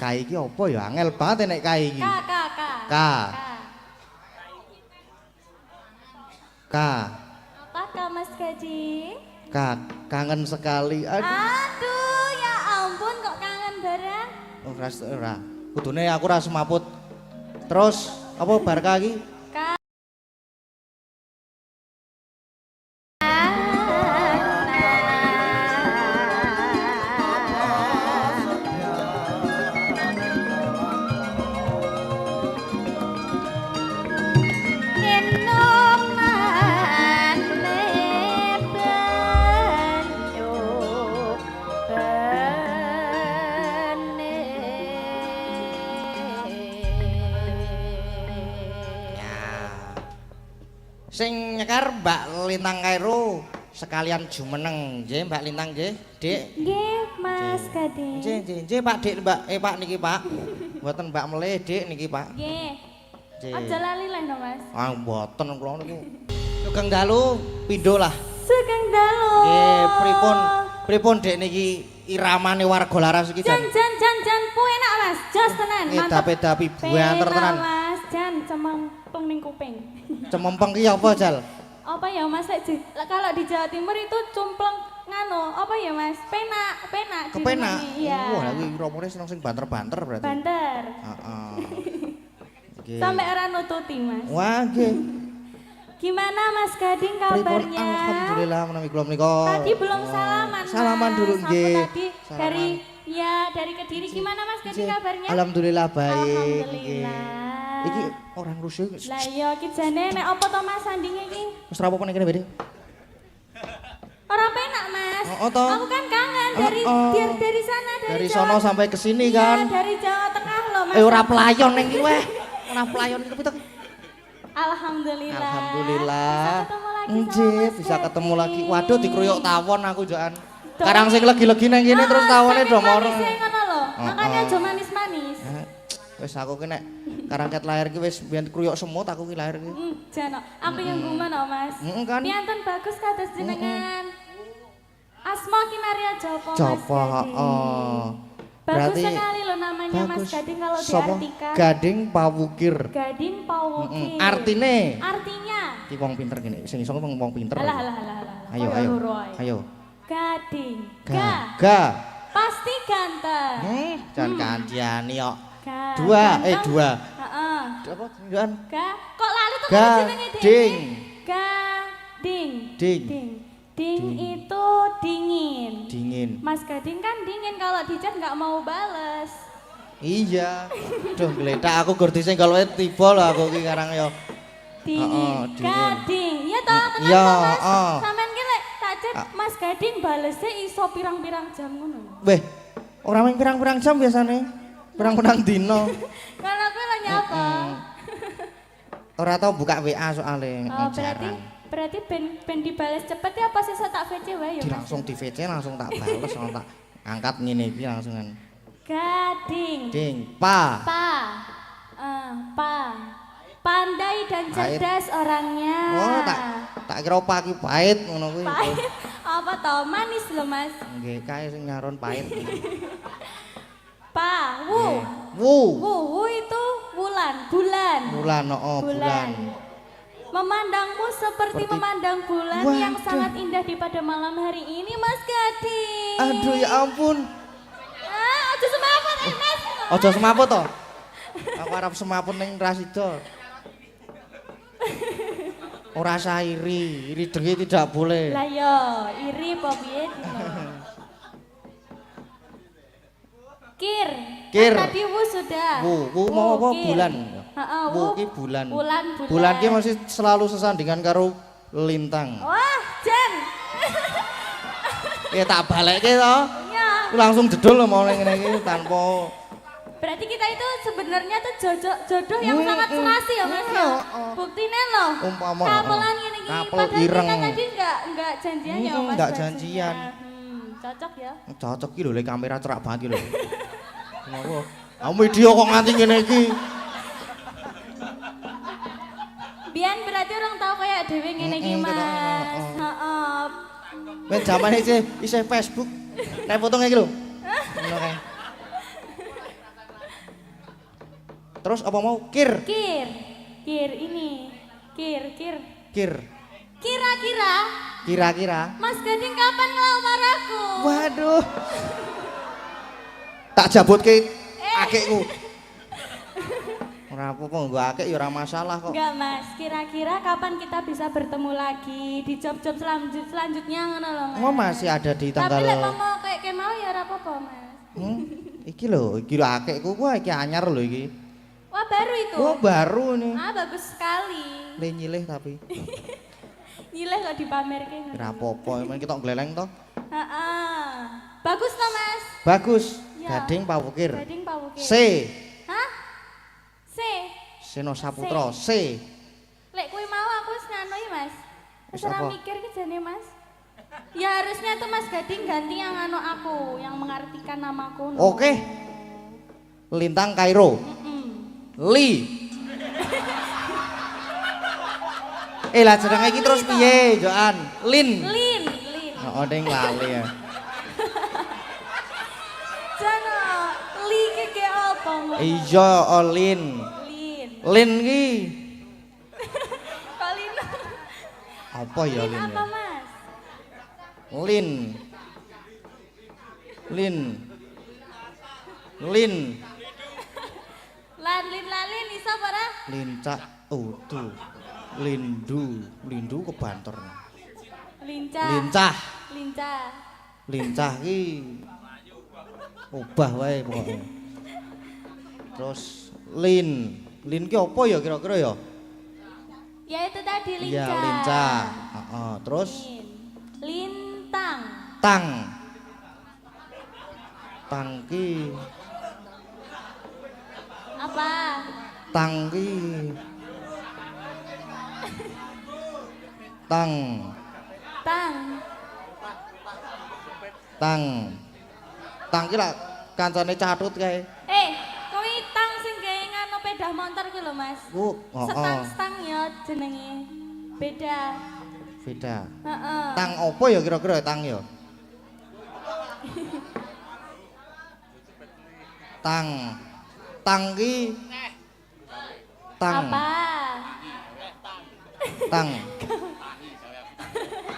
Kai iki apa ya? Angel banget nek kai iki. K. K. Apakah Mas Gading? K. Kangen sekali. Aduh, ya ampun kok kangen bareng. Oh, ora. Kudune aku ora semaput. Terus apa bar iki? Sing nyekar Mbak Lintang Kairo sekalian jumeneng nggih Mbak Lintang nggih Dik nggih Mas Gading nggih Pak Dik Mbak Pak niki Pak mboten Mbak Melih Dik niki Pak nggih aja lali lah no Mas mboten kula niku Sugeng dalu pindho lah Sugeng dalu nggih pripun Dik niki iramane warga laras iki jan pu enak Mas jos tenan mantep edapi buanter tenan Mas jan cemempeng ning kuping cemempeng ki apa Jal? Apa ya Mas kalau di Jawa Timur itu cumpleng ngano apa ya Mas penak kepenak iya wah lagi romone seneng sing banter-banter berarti banter heeh sampai ora nututi Mas wah nggih gimana Mas Gading kabarnya alhamdulillah menawi kula menika tadi belum salaman dulu nggih tadi dari Kediri gimana Mas Gading kabarnya alhamdulillah baik alhamdulillah iki orang rusuh lah iya iki jane nek apa to Mas sandinge iki wis ra apa-apa nek kene Bede ora penak Mas aku kan kangen dari sana dari sono sampai ke sini kan dari Jawa Tengah loh Mas ora pelayon ning iki weh ora pelayon iki pitek alhamdulillah bisa ketemu lagi waduh dikruyuk tawon aku jokan karang sing legi-legi nang kene terus tawone do moro makanya aja manis-manis wis aku ki nek karangket lahir ki wis biyen kruyuk semut aku ki lahir ki. Jano, aku yang guman Mas. Kan. Pianten bagus kados jenengan. Asma Kinaria Joko Joko, heeh. Bagus sekali loh namanya bagus. Mas Gading kalau diartikan. Gading Pawukir. Gading Pawukir. Artinya. Ki wong pinter gini, sing iso wong pinter. Alah. Ayo. Gading. Ga. Pasti ganteng. Jan kandiani kok. Dua. Heeh. Apa tunjukan? Kok lali tuh jenenge Ding. Ding itu dingin. Mas Gading kan dingin kalau di chat nggak mau bales. Iya. Duh geletak aku gerti sing kalau tiba lho aku ki karang yo. Dingin. Gading. Iya toh tenang Mas. Sampean ki lek tak chat Mas Gading balesnya iso pirang-pirang jam ngono. Weh, ora mung pirang-pirang jam biasane. Pirang-pirang dino. Kalau aku lah nyapa. Ora tau buka WA soalnya. Oh, berarti ben dibales cepet ya apa sih tak VC wae ya. Langsung di VC langsung tak bales langsung tak angkat ngene iki langsungan. Gading. Pa. Pandai dan cerdas orangnya. Oh, tak kira pa ki pahit ngono kuwi. Pahit. Apa toh manis loh Mas. Nggih, kae sing nyaron pahit. Wu itu bulan. Bulan. Memandangmu seperti memandang bulan yang sangat indah di pada malam hari ini Mas Gading. Aduh ya ampun. Aja semaput Mas. Aja semaput to. Aku arep semaput ning Rasida. Ora sah iri dengki tidak boleh. Lah yo, iri apa piye? Kir. Tadi wu sudah. Wu mau apa bulan? Heeh, wu ki bulan. Bulan ki masih selalu sesandingan karo lintang. Wah, Jen. Ya tak balekke to. Iya. Langsung jedul lho mau ngene iki tanpa berarti kita itu sebenarnya tuh jodoh yang sangat serasi ya Mas ya. Buktine loh. Umpama kapelan ngene iki padahal kita tadi enggak janjian ya Mas. Enggak janjian. Cocok ya. Cocok ki lho le kamera cerak banget ki lho. Ngopo? Aku video kok nganti ngene iki. Biyen berarti orang tahu kayak dhewe ngene iki Mas. Heeh. Wis jamane isih Facebook. Nek foto ngene iki lho. Ngono kae. Terus apa mau? Kir. Kir ini. Kir. Kir. Kira-kira Kira-kira. Mas Gading kapan ngelamar aku? Waduh. Tak jabut ke akekku. Ora apa-apa nggo akek ya ora masalah kok. Enggak Mas, kira-kira kapan kita bisa bertemu lagi di job-job selanjutnya ngono lho Mas. Oh, masih ada di tanggal. Tapi lek mau kayak mau ya ora apa-apa Mas. Iki lho akekku ku iki anyar lho iki. Wah baru itu? Oh baru nih. Ah bagus sekali. Nyilih tapi. Nyilih kok dipamerke. Ora apa-apa, emang kita gleleng toh. Heeh. Bagus toh Mas? Bagus. Ya. Gading Pawukir. Gading Pawukir. C. Hah? C. Seno Saputra. C. Lek kuwi mau aku wis nganu ya Mas. Wis Wis ora apa? mikir ki jane Mas. Ya harusnya tuh Mas Gading ganti yang anu aku, yang mengartikan namaku. No. Oke. Lintang Kairo. Li. Lah jenenge iki terus piye, Joan? Lin. Lin. Oh, ning lali ya. Jana, li ki ke apa Mas? Iya, Lin. Lin. Lin ki Kok Lin? apa ya Lin Lin? apa Mas? Lin. Lin. Lin. Lin iso apa ora? Lincak. Oh, tuh. Lindu ke Banter. Lincah. Lincah ki obah wae pokoke. Terus Lin ki apa ya kira-kira ya? Ya itu tadi lincah. Iya, lincah. Heeh, terus Lintang. Tang ki Apa? Tang ki lak kancane catut kae. Kuwi tang sing gawe ngano pedah motor ki lho Mas. Stang ya jenenge. Beda. Heeh. Tang apa ya kira-kira tang ya? Tang ki Apa?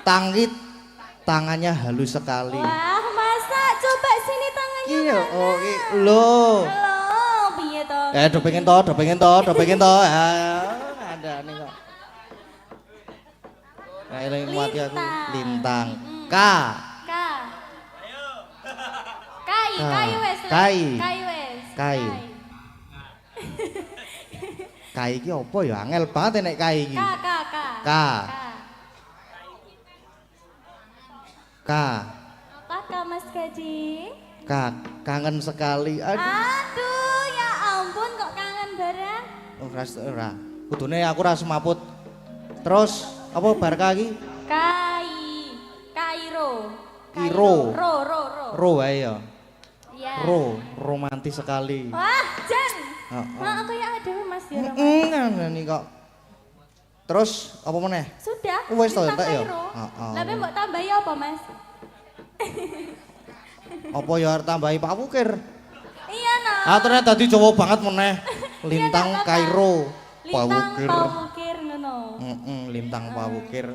Tang ki tangannya halus sekali. Wah, masa coba sini tangannya. Iya, oh ki lho. Halo, piye to? Do pengen to. Ada nih kok. Eling mati aku lintang. K. Kai wes. Kai. Kai iki apa ya? Angel banget nek kai iki. K. Apakah Mas Gading? Kangen sekali. Aduh, ya ampun kok kangen bareng. Oh, ora. Kudune aku ora semaput. Terus apa bar iki? Kairo. Ro wae ya. Iya. Romantis sekali. Wah, Jan. Heeh. Aku ya ada Mas ya romantis. Ngene kok. Terus apa meneh? Sudah. Wes to entek ya? Heeh. Lah mbok tambahi apa, Mas? Apa ya arep tambahi Pak Wukir? Iya, nah. Ternyata dadi Jawa banget meneh. Lintang Kairo. Pak Wukir. Pawukir ngono. Lintang Pak Wukir.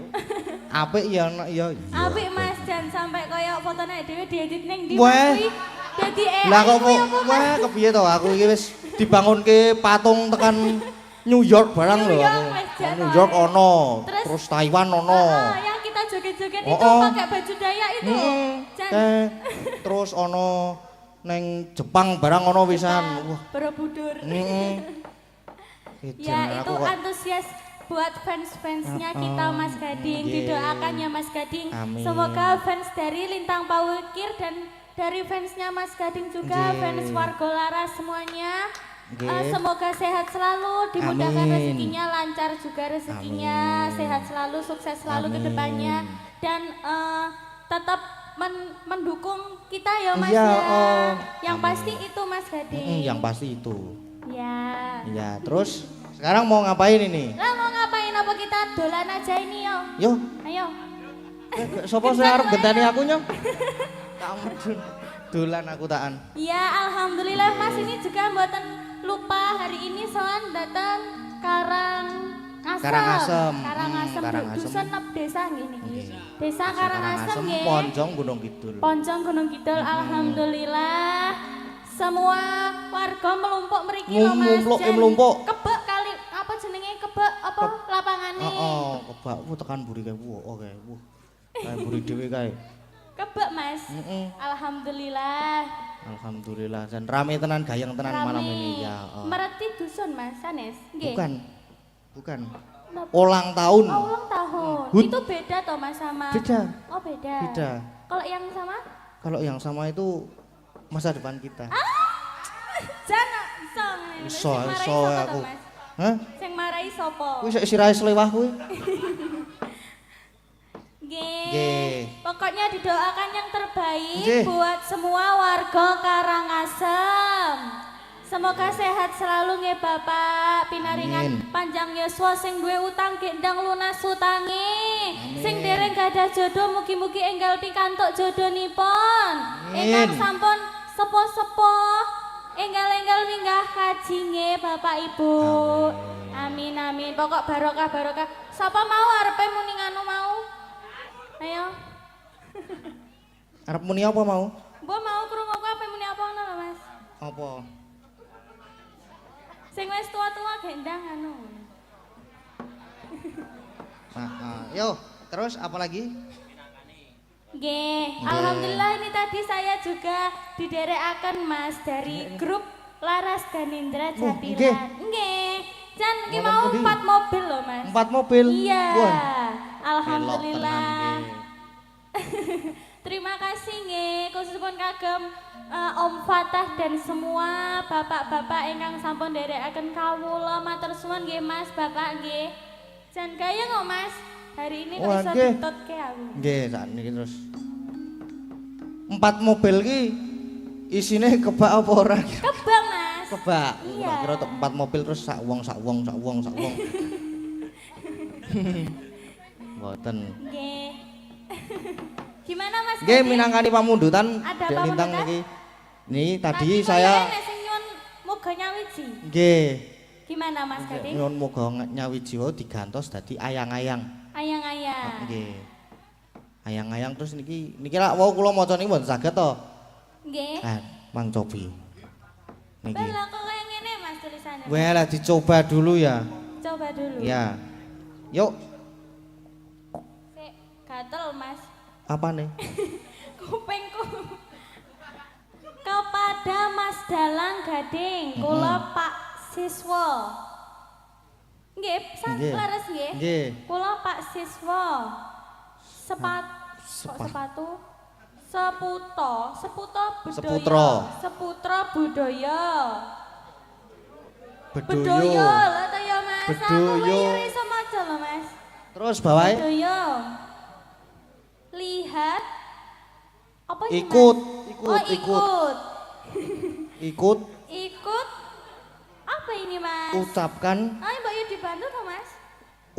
Apik ya anak ya. Apik Mas Jan sampai kaya fotone dhewe diedit ning ndi Wah. kuwi. Dadi Lah kok wah kepiye to aku iki wis dibangunke patung tekan New York barang lho aku. New York ono, terus Taiwan ono. Yang kita joget-joget itu pakai baju Dayak itu. Jan. Terus ono neng Jepang barang ono pisan. Wah. Borobudur. Ya itu antusias buat fans-fansnya kita Mas Gading. Didoakan ya Mas Gading. Amin. Semoga fans dari Lintang Pawukir dan dari fansnya Mas Gading juga, fans Warga Laras semuanya. Semoga sehat selalu, dimudahkan rezekinya, lancar juga rezekinya, sehat selalu, sukses selalu ke depannya. Dan tetap mendukung kita ya Mas ya. Yang pasti itu Mas Gading. Yang pasti itu. Ya. Ya, terus sekarang mau ngapain ini? Lah mau ngapain apa kita dolan aja ini yo? Yo. Ayo. Sopo sing arep genteni aku nyong? Tak medun. Dolan aku taan. Iya, alhamdulillah Mas ini juga mboten lupa hari ini soan datang Karangasem. Karangasem. Karangasem. Dusun nep desa ngene iki. Desa Karangasem nggih. Ponjong Gunung Kidul. Ponjong Gunung Kidul, alhamdulillah. Semua warga melumpuk mriki lho Mas. Melumpuk. Kebek kali apa jenenge kebek apa lapangane. Heeh, kebak tekan buri kae. Oke. Kae buri dhewe kae. Kebek Mas. Alhamdulillah. Alhamdulillah. Dan rame tenan gayeng tenan malam ini ya. Mereti dusun Mas Sanes. Nggih. Bukan. Ulang tahun. Oh, ulang tahun. Itu beda toh Mas sama. Beda. Oh, beda. Beda. Kalau yang sama? Kalau yang sama itu masa depan kita. Jangan Iso aku. Hah? Sing marai sapa? Kuwi sik sirahe slewah kuwi. Nggih. Pokoknya didoakan yang terbaik Nggih. buat semua warga Karangasem. Semoga sehat selalu nggih Bapak, pinaringan panjang yuswa sing duwe utang gendang lunas utange. Sing dereng gadah jodoh mugi-mugi enggal pikantuk jodhonipun. Ingkang sampun sepo-sepo enggal-enggal minggah kaji nggih Bapak Ibu. Amin amin. Pokok barokah. Sapa mau arepe muni nganu mau? Ayo. Arep muni apa mau? Mbok mau krungu apa muni apa ngono lho Mas? Apa? Sing wis tua-tua gendang anu. Yo, terus apa lagi? Nggih, alhamdulillah ini tadi saya juga diderekaken Mas dari grup Laras dan Indra Jatilan. Nggih. Jan iki mau 4 mobil loh Mas. 4 mobil? Iya. Wah. Alhamdulillah. Terima kasih nggih khususipun kagem Om Fatah dan semua bapak-bapak ingkang sampun nderekaken kawula matur suwun nggih Mas Bapak nggih. Jan gayeng kok Mas. Hari ini kok iso ditutke aku. Nggih, sakniki terus. 4 mobil ki isine kebak apa ora? Kebak Mas. Kebak. Iya. Kira tok 4 mobil terus sak wong. Mboten. Nggih. Gimana Mas? Nggih minangkani pamundutan Ada Dek Lintang pamundutan? niki. Nih tadi saya sing nyuwun muga nyawiji. nggih. Gimana Mas Gading? Nyuwun muga nyawiji wae digantos dadi ayang-ayang. Ayang-ayang. Nggih. Ayang-ayang terus niki lak wau kula maca niki mboten saged to. Nggih. Nah, Mang Cobi. Niki. Bela kok kayak ngene Mas tulisannya. Wah, lah dicoba dulu ya. Coba dulu. Ya. Yuk, Sik, gatel Mas. apa nih? Kupingku. Kepada Mas Dalang Gading, kula Pak Siswa. Nggih, Nggih. laras nggih. Nggih. Kula Pak Siswa. Sepatu. Seputra budaya. Bedoyo lho to ya Mas. Bedoyo. Aku iso maca lho Mas. Terus bawahe Bedoyo. Lihat apa ini ikut, Mas? ikut. Ikut. Apa ini Mas? Ucapkan, Ayo Mbak Yu dibantu toh Mas?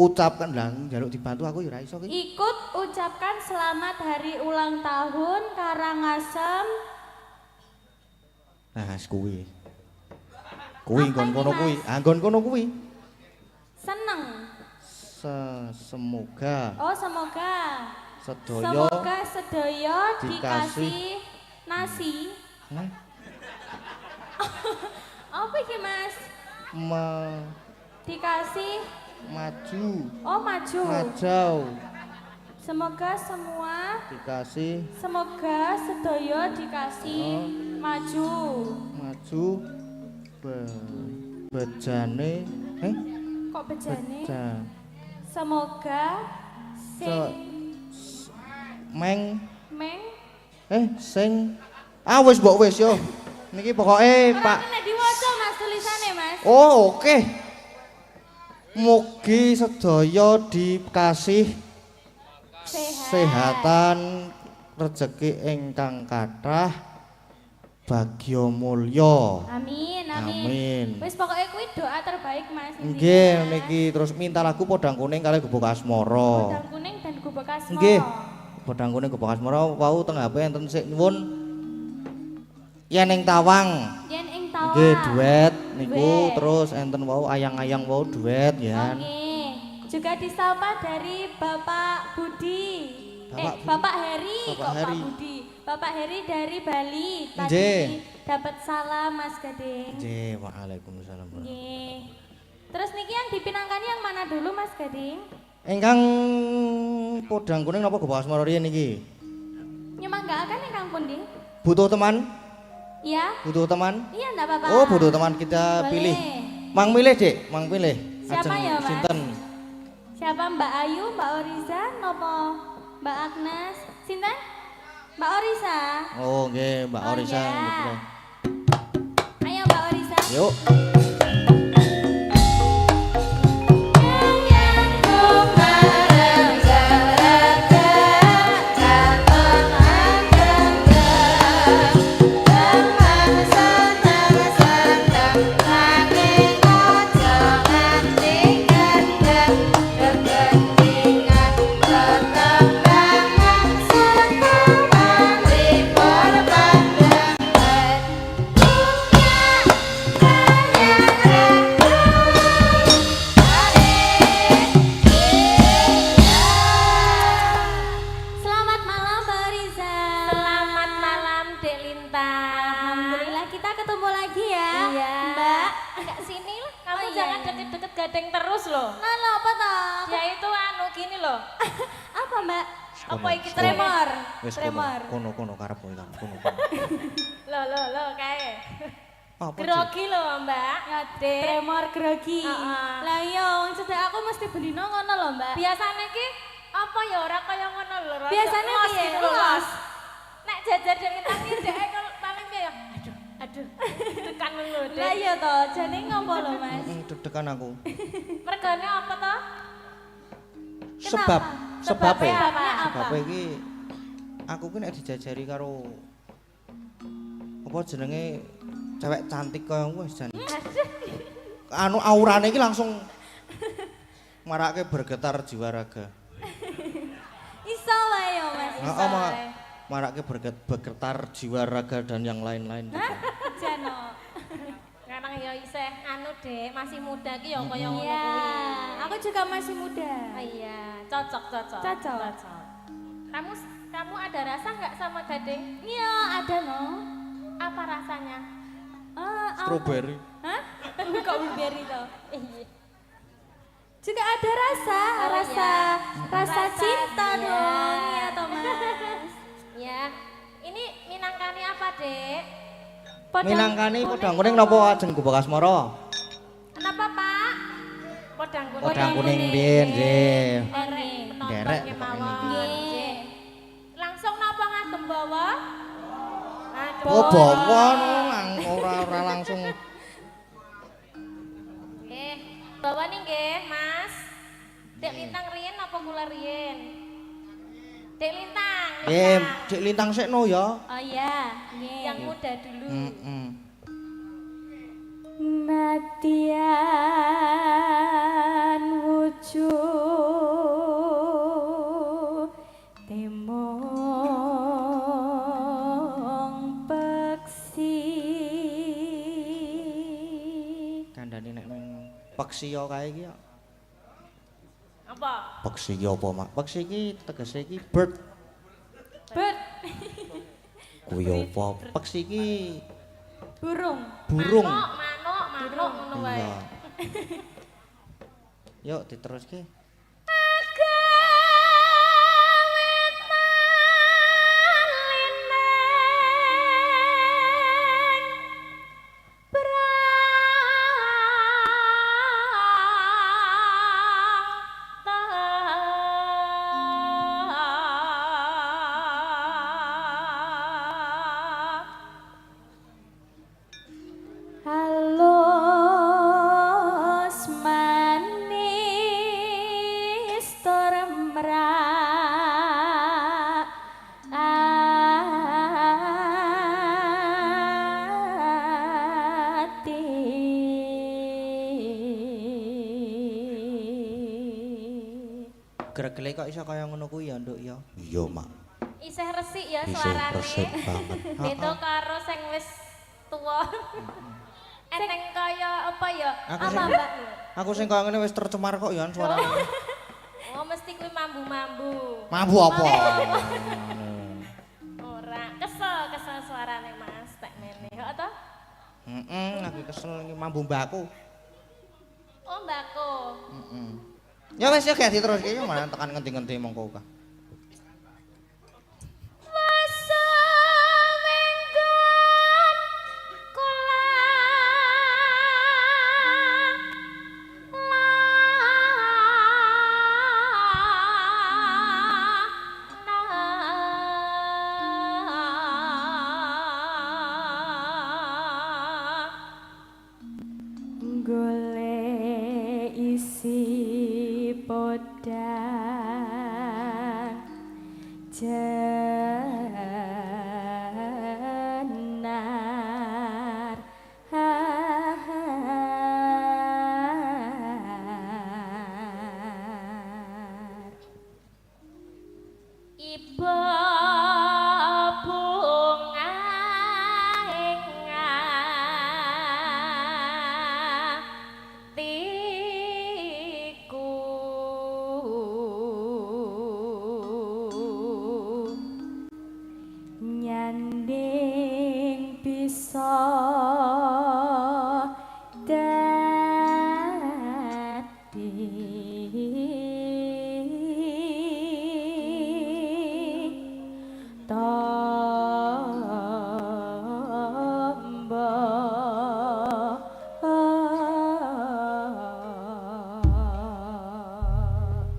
ucapkan lah, njaluk dibantu aku ya ora iso ki. Ikut ucapkan selamat hari ulang tahun Karangasem. Nah, kuwi. Kuwi Apa nggon ini, kono Mas? kuwi. Nggon kono kuwi. Seneng. Semoga Oh, semoga. sedaya Semoga sedaya dikasih dikasih nasi. Hah? Apa iki Mas? Dikasih maju. oh maju. Majau. Semoga semua Dikasih semoga sedaya dikasih maju. maju bejane Kok bejane? beja Semoga sing meng sing wis mbok wis yo niki pokoke Pak. Nek diwaca Mas tulisane Mas. Oh oke. Mugi sedaya dikasih sehatan rezeki ingkang kathah bagya mulya. Amin, amin. Amin. Wis pokoke kuwi doa terbaik Mas. Nggih niki terus minta lagu Podang Kuning kali Gubuk Asmara. Podang kuning dan gubuk asmara. Nggih. Podang Kuning Gubuk Asmara wau teng HP enten sik nyuwun Yen ing Tawang. Yen ing Tawang. Nggih duet niku terus enten wau ayang-ayang wau duet ya. Oke. Juga disapa dari Bapak Budi. Bapak Heri, Bapak Heri. Pak Budi. Bapak Heri dari Bali. Tadi Nggih. dapat salam Mas Gading. Nggih, waalaikumsalam. Nggih. Terus niki yang dipinangkani yang mana dulu Mas Gading? Ingkang podang kuning napa Bapak Asmara riyen niki? Nyemanggakan ingkang pundi? Butuh teman? Iya? Butuh teman? Iya enggak apa-apa. Oh, butuh teman kita Boleh. pilih. Mang milih, Dik, Mang pilih. Siapa ya, Mas? Sinten? Siapa Mbak Ayu, Mbak Oriza, nopo Mbak Agnes? Sinten? Mbak Oriza. Oh, nggih, Mbak Oh, Orisa. iya. Nggih. Ayo Mbak Oriza. Yuk. Selamat malam Mbak Oriza. Selamat malam Dek Lintang. Alhamdulillah kita ketemu lagi ya. Iya. Mbak, enggak sini lah. Kamu jangan deket-deket gading terus loh. Nah, apa toh? Ya itu anu gini loh. Apa Mbak? Apa iki Tremor. Wis Tremor. kono karep kowe kono. Lo kae. Apa sih? Grogi loh Mbak. Ya, Dek. Tremor grogi. Heeh. Lah iya, wong cedek aku mesti bendino ngono lho, Mbak. Biasanya ki apa ya ora kaya ngono lho. rada Biasanya ngos piye? gitu lho, Ngos. Mas. Nek jajar dengan tangi dek kalau paling piye ya. Aduh. Tekan lho Lah Dek. iya toh, jane ngopo lho, Mas? Deg-degan aku. Mergane apa toh? Sebab Sebabnya sebabnya apa? sebabnya iki aku ki nek dijajari karo apa jenenge cewek cantik kaya wis jan. Anu aurane iki langsung marake bergetar jiwa raga. Iso wae yo, Mas. Heeh, marake bergetar jiwa raga dan yang lain-lain gitu. Jano. Karena ya isih anu Dek, masih muda ki ya kaya ngono Iya, kuwi. aku juga masih muda. Ah, iya, cocok. Cocok. Kamu ada rasa nggak sama gading? Iya, ada no. Apa rasanya? Strawberry. Hah? Kok blueberry toh? Iya. Juga ada rasa, Oh, rasa iya. rasa Rasa, cinta iya. dong, iya toh Mas. Ya, ini minangkani apa dek? Minangkani podang kuning napa ajeng Gubuk Asmara? Kenapa pak? Podang kuning. Podang kuning biyen nggih. Derek, Derek, nonton pokoknya kemawon. niki. Nggih. Langsung napa ngagem bawa? Aduh. Oh bawon ora langsung. Nggih, bawa nih nggih, Mas. Dek Lintang riyen apa kula riyen? Dek Lintang. Cek lintang sekno ya. Oh iya, nggih. Yang muda dulu. Heeh. Nadian wujud temong peksi. Kandhane nek nang peksi yo kae iki ya. Apa? Peksi ki apa, Mak? Peksi ki tegese iki bird. Bird, Kuwi apa? Peksi ki burung. burung. Manuk ngono wae. Iya. Yuk diteruske. Halus manis tur mrak ati. Gregele kok iso kaya ngono kuwi ya, Nduk ya. Iya, Mak. Isih resik ya Isih suarane. resik banget. Beda karo sing wis tua. Eneng kaya apa ya? Aku Apa sing- mbak? Aku sing kaya ngene wis tercemar kok ya suarane. Oh mesti kuwi mambu-mambu. Mampu apa? Ora, kesel suarane Mas, tak mene. Kok to? Aku kesel iki mambu mbakku. Oh mbako. Ya wis ya gak diteruske ya malah tekan ngendi-ngendi mongko ka. Masa menggon golek isi podang jenar iba bunga tiku nyanding bisa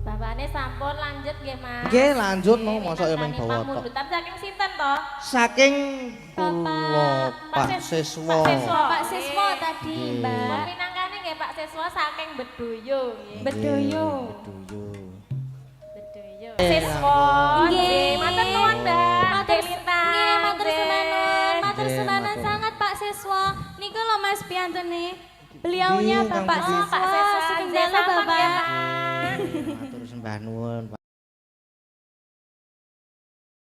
bapakne sampun lanjut nggih Mas. Nggih lanjut no mosok ya ming bawa tok. Mundutan saking sinten to? Saking Bapak- kula Pak Siswa. Pak Siswa tadi Nggih. Mbak Pinangkane nggih Pak Siswa saking Bedoyo nggih. Bedoyo. Bedoyo. Bedoyo. Eh, Siswa Nggih. nggih, matur nuwun Mbak. Matur Dek Lintang. nggih, matur Nggih. sunanan, matur Nggih, sunanan matur. sangat Pak Siswa. Niku lho Mas Piantun nih. Beliaunya Nggih, Kang Bapak Budi. Oh, Pak Siswa.